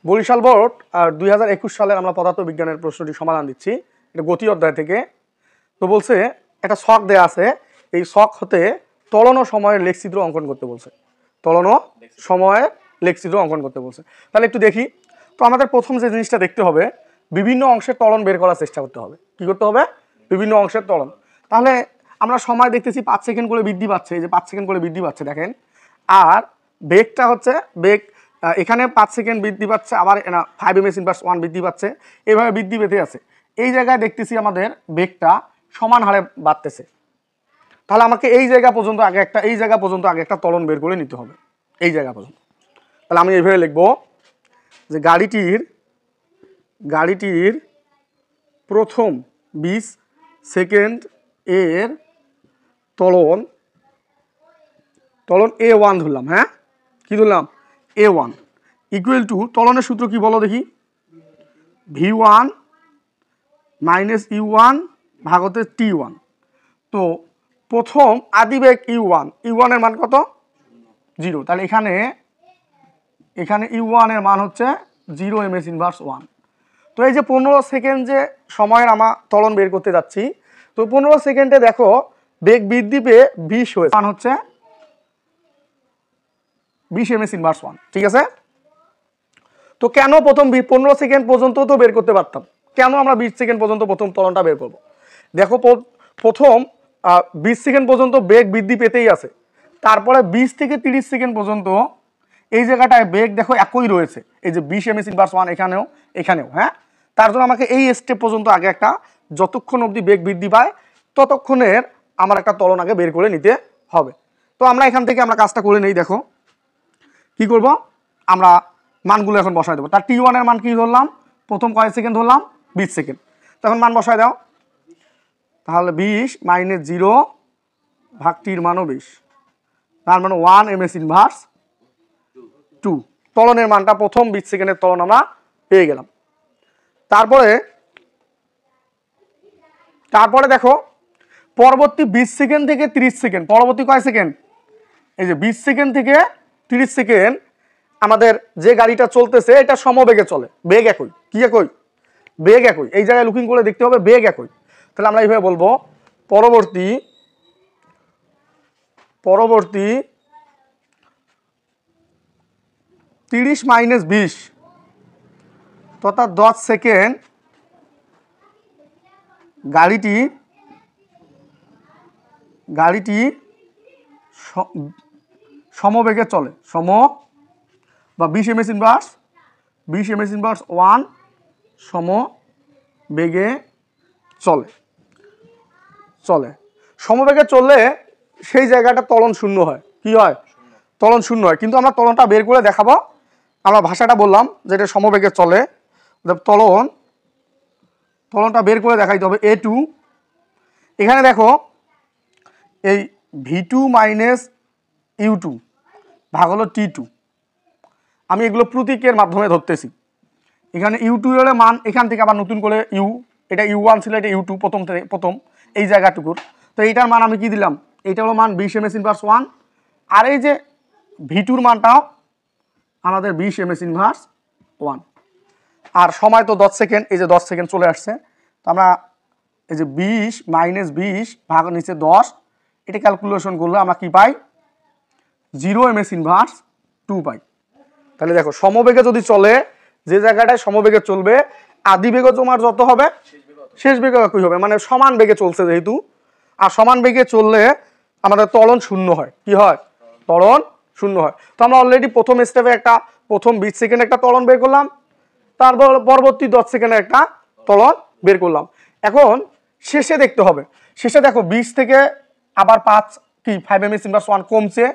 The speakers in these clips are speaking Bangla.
বরিশাল বোর্ড 2021 সালের আমরা পদার্থবিজ্ঞানের প্রশ্নটি সমাধান দিচ্ছি, এটা গতি অধ্যায় থেকে। তো বলছে একটা ছক দেয়া আছে, এই ছক হতে ত্বরণ ও সময়ের লেখচিত্র অঙ্কন করতে বলছে, ত্বরণ ও সময়ের লেখচিত্র অঙ্কন করতে বলছে। তাহলে একটু দেখি। তো আমাদের প্রথম যে জিনিসটা দেখতে হবে, বিভিন্ন অংশের ত্বরণ বের করার চেষ্টা করতে হবে। কি করতে হবে? বিভিন্ন অংশের ত্বরণ। তাহলে আমরা সময় দেখতেছি 5 সেকেন্ড করে বৃদ্ধি পাচ্ছে, এই যে 5 সেকেন্ড করে বৃদ্ধি পাচ্ছে দেখেন। আর বেগটা হচ্ছে বেগ এখানে 5 সেকেন্ড বৃদ্ধি পাচ্ছে, আবার 5 m/1 বৃদ্ধি পাচ্ছে, এইভাবে বৃদ্ধি পেতে আছে। এই জায়গায় দেখতেছি আমাদের বেগটা সমান হারে বাড়তেছে। তাহলে আমাকে এই জায়গা পর্যন্ত আগে একটা, এই জায়গা পর্যন্ত আগে একটা ত্বরণ বের করে নিতে হবে, এই জায়গা পর্যন্ত। তাহলে আমি এইভাবে লিখবো যে গাড়িটির প্রথম 20 সেকেন্ড এর ত্বরণ A1 ধরলাম। হ্যাঁ, কি ধরলাম? A1 ইকুয়াল টু, ত্বরণের সূত্র কি বলো দেখি? V1 মাইনাস U1 ভাগ হতে T1। তো প্রথম আদিবেগ U1 এর মান কত? 0। তাহলে এখানে U1 এর মান হচ্ছে 0 m/1। তো এই যে 15 সেকেন্ড যে সময়ের আমার ত্বরণ বের করতে যাচ্ছি, তো 15 সেকেন্ডে দেখো বেগ বৃদ্ধি পেয়ে 20 হয়েছে, মান হচ্ছে 20 m/1। ঠিক আছে? তো কেন প্রথম 15 সেকেন্ড পর্যন্ত তো বের করতে পারতাম, কেন আমরা 20 সেকেন্ড পর্যন্ত প্রথম ত্বরণটা বের করব? দেখো প্রথম 20 সেকেন্ড পর্যন্ত বেগ বৃদ্ধি পেতেই আছে, তারপরে 20 থেকে 30 সেকেন্ড পর্যন্ত এই জায়গাটায় বেগ দেখো একই রয়েছে, এই যে 20 m/1 এখানেও। হ্যাঁ, তার জন্য আমাকে এই স্টেপ পর্যন্ত আগে একটা, যতক্ষণ অবধি বেগ বৃদ্ধি পায় ততক্ষণের আমার একটা ত্বরণ আগে বের করে নিতে হবে। তো আমরা এখান থেকে আমরা কাজটা করে নেই। দেখো কি করব, আমরা মানগুলো এখন বসায় দেবো। তার T1 এর মান কি ধরলাম? প্রথম কয় সেকেন্ড ধরলাম? 20 সেকেন্ড। তখন মান বসায় দাও। তাহলে 20 মাইনাস 0 ভাগ টির মানও 20, তার মানে 1 m/2। ত্বরণের মানটা প্রথম 20 সেকেন্ডের ত্বরণ আমরা পেয়ে গেলাম। তারপরে দেখো পরবর্তী 20 সেকেন্ড থেকে 30 সেকেন্ড, পরবর্তী কয় সেকেন্ড? এই যে 20 সেকেন্ড থেকে 30 সেকেন্ড আমাদের যে গাড়িটা চলতেছে এটা সমবেগে চলে, বেগ একই। কি একই? বেগ একই। এই জায়গায় লুকিং করে দেখতে হবে বেগ একই। তাহলে আমরা এইভাবে বলবো, পরবর্তী 30 মাইনাস 20 তথা 10 সেকেন্ড গাড়িটি সমবেগে চলে, বা 20 m/1 সমবেগে চলে। সমবেগে চললে সেই জায়গাটা ত্বরণ শূন্য হয়। কি হয়? ত্বরণ শূন্য হয়। কিন্তু আমরা ত্বরণটা বের করে দেখাবো। আমরা ভাষাটা বললাম যে এটা সমবেগে চলে, ত্বরণটা বের করে দেখাইতে হবে A2। এখানে দেখো এই V2 মাইনাস U2 ভাগ হলো T2, আমি এগুলো প্রতীকের মাধ্যমে ধরতেছি। এখানে U2 এর মান এখান থেকে আবার নতুন করে এটা U1 ছিল, এটা U2 প্রথম এই জায়গাটুকুর। তো এইটার মান আমি কি দিলাম? এইটা হলো মান 20 m/1, আর এই যে V2 এর মানটাও আমাদের 20 m/1। আর সময় তো 10 সেকেন্ড, এই যে 10 সেকেন্ড চলে আসছে। তো আমরা এই যে 20 মাইনাস 20 ভাগ নিচে 10, এটা ক্যালকুলেশন করলে আমরা কি পাই? 0 m/2 পাই। তাহলে দেখো সমবেগে যদি চলে, যে জায়গাটায় সমবেগে চলবে, আদি বেগ তোমার যত হবে শেষ বেগ একই হবে, মানে সমান বেগে চলছে যেহেতু। আর সমান বেগে চললে আমাদের ত্বরণ শূন্য হয়। কি হয়? ত্বরণ শূন্য হয়। তো আমরা অলরেডি প্রথম স্টেপে একটা, প্রথম 20 সেকেন্ড একটা ত্বরণ বের করলাম, তারপর পরবর্তী 10 সেকেন্ডে একটা ত্বরণ বের করলাম। এখন শেষে দেখতে হবে, শেষে দেখো 20 থেকে আবার 5 m/1 কমছে,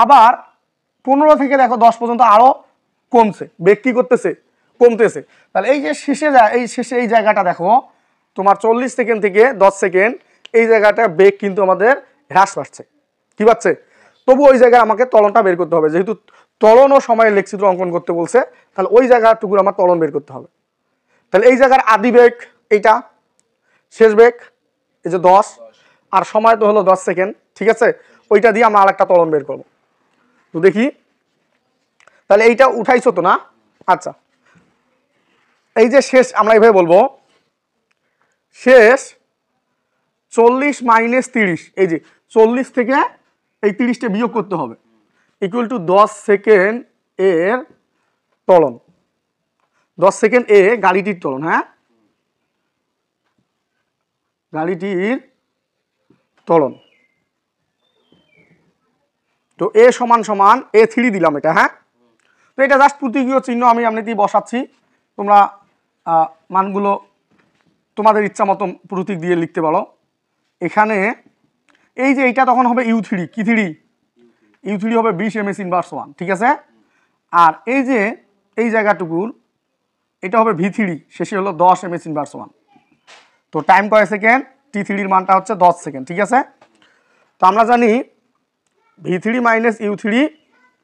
আবার 15 থেকে দেখো 10 পর্যন্ত আরো কমছে, বেগ কি করতেছে? কমতেছে। তাহলে এই যে শেষে এই জায়গাটা দেখো তোমার 40 সেকেন্ড থেকে 10 সেকেন্ড এই জায়গাটা বেগ কিন্তু আমাদের হ্রাস পাচ্ছে। কি পাচ্ছে? তবু ওই জায়গায় আমাকে ত্বরণটা বের করতে হবে, যেহেতু ত্বরণ ও সময়ের লেখচিত্র অঙ্কন করতে বলছে, তাহলে ওই জায়গাটুকু আমার ত্বরণ বের করতে হবে। তাহলে এই জায়গার আদি বেগ এইটা, শেষ বেগ এই যে 10, আর সময় তো হলো 10 সেকেন্ড। ঠিক আছে, ওইটা দিয়ে আমরা আরেকটা ত্বরণ বের করবো। তো দেখি, তাহলে এইটা উঠাইছো তো না? আচ্ছা, এই যে শেষ আমরা এইভাবে বলবো, শেষ 40 মাইনাস 30, এই যে 40 থেকে এই 30টা বিয়োগ করতে হবে, ইকুয়াল টু 10 সেকেন্ড এর ত্বরণ। 10 সেকেন্ড এ গাড়িটির ত্বরণ, হ্যাঁ, গাড়িটির ত্বরণ। তো এ সমান সমান A3 দিলাম এটা, হ্যাঁ। তো এটা জাস্ট প্রতীকীয় চিহ্ন আমি এমনিতেই বসাচ্ছি, তোমরা মানগুলো তোমাদের ইচ্ছা মতো প্রতীক দিয়ে লিখতে পারো। এখানে এই যে এইটা তখন হবে U3, কি 3? U3 হবে 20 ms ইনভার্স 1, ঠিক আছে। আর এই যে এই জায়গাটুকুর এটা হবে V3, শেষে হলো 10 ms ইনভার্স 1। তো টাইম কয় সেকেন্ড? T3 এর মানটা হচ্ছে 10 সেকেন্ড, ঠিক আছে। তো আমরা জানি V3 মাইনাস U3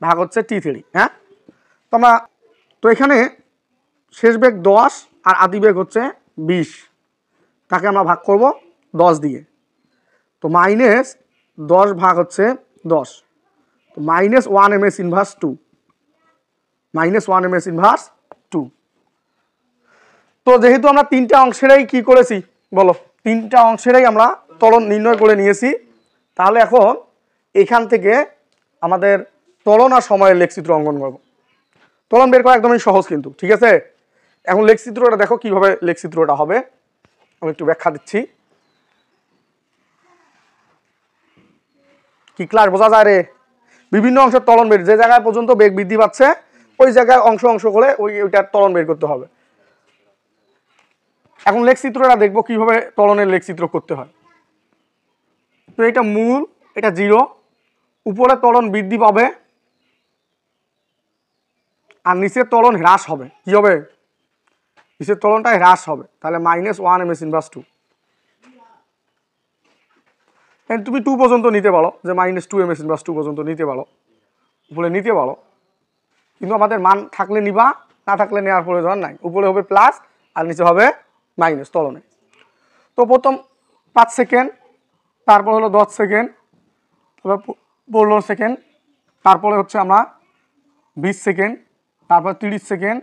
ভাগ হচ্ছে T3, হ্যাঁ। তো এখানে শেষ বেগ 10 আর আদি বেগ হচ্ছে 20, তাকে আমরা ভাগ করব 10 দিয়ে। তো মাইনাস 10 ভাগ হচ্ছে 10, তো minus 1 ms inverse 2, minus 1 ms inverse 2। তো যেহেতু আমরা তিনটা অংশেরই কি করেছি বলো, তিনটা অংশেরই আমরা ত্বরণ নির্ণয় করে নিয়েছি, তাহলে এখন এখান থেকে আমাদের ত্বরণ আর সময়ের লেখচিত্র অঙ্কন করব। ত্বরণ বের করা একদমই সহজ কিন্তু, ঠিক আছে। এখন লেখচিত্রটা দেখো কিভাবে লেখচিত্রটা হবে, আমি একটু ব্যাখ্যা দিচ্ছি। কি ক্লাস বোঝা যায় রে? বিভিন্ন অংশের ত্বরণ বের, যে জায়গায় পর্যন্ত বেগ বৃদ্ধি পাচ্ছে ওই জায়গায় অংশ অংশ করে ওইটার ত্বরণ বের করতে হবে। এখন লেখচিত্রটা দেখবো কিভাবে ত্বরণের লেখচিত্র করতে হয়। তো এটা মূল, এটা 0, উপরে ত্বরণ বৃদ্ধি পাবে আর নিচের ত্বরণ হ্রাস হবে। কি হবে? নিচের ত্বরণটা হ্রাস হবে, তাহলে মাইনাস 1 ms ইনভার্স 2। তুমি 2 পর্যন্ত নিতে পারো, যে মাইনাস 2 ms ইনভার্স 2 পর্যন্ত নিতে পারো, উপরে নিতে পারো, কিন্তু আমাদের মান থাকলে নিবা, না থাকলে নেওয়ার প্রয়োজন নাই। উপরে হবে প্লাস আর নিচে হবে মাইনাস ত্বরণে। তো প্রথম 5 সেকেন্ড, তারপর হলো 10 সেকেন্ড, তারপর 15 সেকেন্ড, তারপরে হচ্ছে আমরা 20 সেকেন্ড, তারপর 30 সেকেন্ড,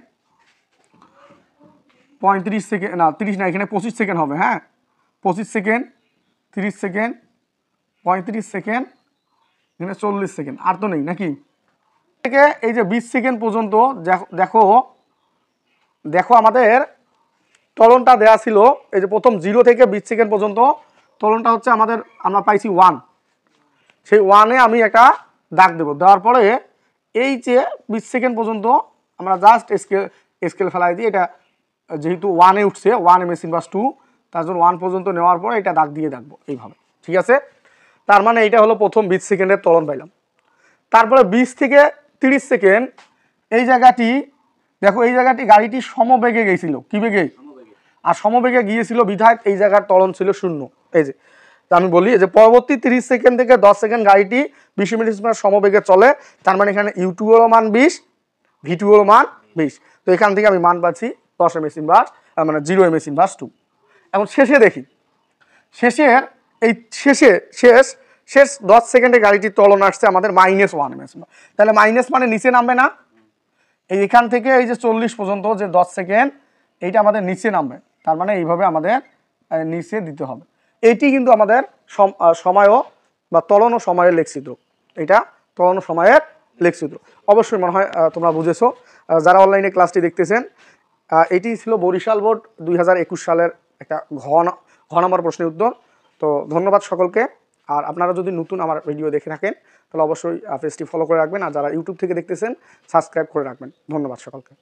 35 সেকেন্ড, না 30 না, এখানে 25 সেকেন্ড হবে, হ্যাঁ। 25 সেকেন্ড, 30 সেকেন্ড, 35 সেকেন্ড, এখানে 40 সেকেন্ড, আর তো নেই নাকি। থেকে এই যে 20 সেকেন্ড পর্যন্ত দেখো দেখো আমাদের ত্বরণটা দেওয়া ছিল, এই যে প্রথম 0 থেকে 20 সেকেন্ড পর্যন্ত ত্বরণটা হচ্ছে আমাদের, আমরা পাইছি 1, সেই 1-এ আমি একটা দাগ দেবো, দেওয়ার পরে এই যে 20 সেকেন্ড পর্যন্ত আমরা জাস্ট স্কেল ফেলাই দিই। এটা যেহেতু 1-এ উঠছে, 1 ms ইনভার্স 2, তার জন্য 1 পর্যন্ত নেওয়ার পরে এটা দাগ দিয়ে রাখবো এইভাবে, ঠিক আছে। তার মানে এইটা হলো প্রথম 20 সেকেন্ডের ত্বরণ পাইলাম। তারপরে 20 থেকে 30 সেকেন্ড, এই জায়গাটি দেখো, এই জায়গাটি গাড়িটি সমবেগে গিয়েছিল, কি বেগে? আর সমবেগে গিয়েছিল বিধায় এই জায়গার ত্বরণ ছিল 0। এই যে আমি বলি যে পরবর্তী 30 সেকেন্ড থেকে 10 সেকেন্ড গাড়িটি 20 ms সমবেগে চলে, তার মানে এখানে U2 এর মান 20, V2 এর মান 20। তো এখান থেকে আমি মান পাচ্ছি 10 ms ইনভার্স, মানে 0 ms ইনভার্স 2। এখন শেষে দেখি, শেষের এই শেষ 10 সেকেন্ডে গাড়িটির ত্বরণ আসছে আমাদের মাইনাস 1 ms, তাহলে মাইনাস মানে নিচে নামবে না। এইখান থেকে এই যে 40 পর্যন্ত যে 10 সেকেন্ড, এইটা আমাদের নিচে নামবে, তার মানে এইভাবে আমাদের নিচে দিতে হবে। এটি কিন্তু আমাদের সময়ও বা ত্বরণ ও সময়ের লেখচিত্র, এটা ত্বরণ ও সময়ের লেখচিত্র। অবশ্যই মনে হয় তোমরা বুঝেছো যারা অনলাইনে ক্লাসটি দেখতেছেন। এটি ছিল বরিশাল বোর্ড 2021 সালের একটা ঘ নম্বর প্রশ্নের উত্তর। তো ধন্যবাদ সকলকে। আর আপনারা যদি নতুন আমার ভিডিও দেখে থাকেন তাহলে অবশ্যই পেজটি ফলো করে রাখবেন, আর যারা ইউটিউব থেকে দেখতেছেন সাবস্ক্রাইব করে রাখবেন। ধন্যবাদ সকলকে।